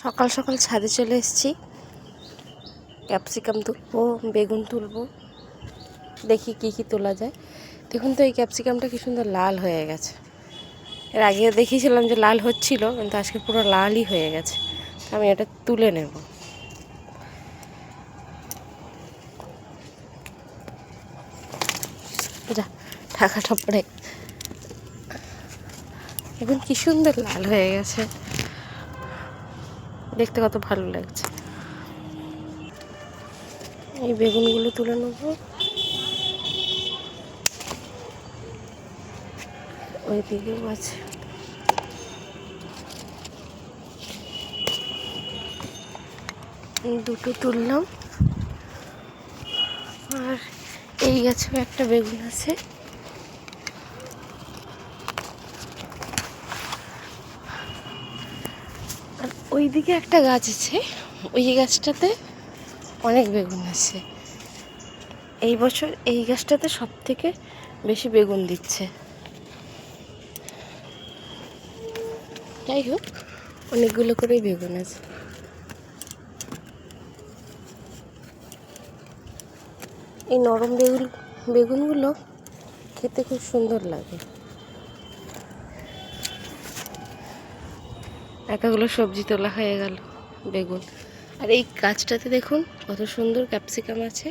সকাল সকাল ছাদে চলে এসেছি, ক্যাপসিকাম তুলবো, বেগুন তুলবো, দেখি কি কি তোলা যায়। দেখুন তো এই ক্যাপসিকামটা কি সুন্দর লাল হয়ে গেছে। এর আগে দেখিয়েছিলাম যে লাল হচ্ছিল, কিন্তু আজকে পুরো লালই হয়ে গেছে। আমি এটা তুলে নেব। যা ঢাকাটা পড়ে, এখন কি সুন্দর লাল হয়ে গেছে, দেখতে কত ভালো লাগছে। এই বেগুনগুলো তুলে নেব। ওই দিকেও আছে, দুটো তুললাম। আর এই গাছেও একটা বেগুন আছে। আর ওই দিকে একটা গাছ আছে, ওই গাছটাতে অনেক বেগুন আছে। এই বছর এই গাছটাতে সব থেকে বেশি বেগুন দিচ্ছে। যাই হোক, অনেকগুলো করেই বেগুন আছে। এই নরম বেগুনগুলো খেতে খুব সুন্দর লাগে। এতগুলো সবজি তোলা হয়ে গেল বেগুন। আর এই গাছটাতে দেখুন কত সুন্দর ক্যাপসিকাম আছে।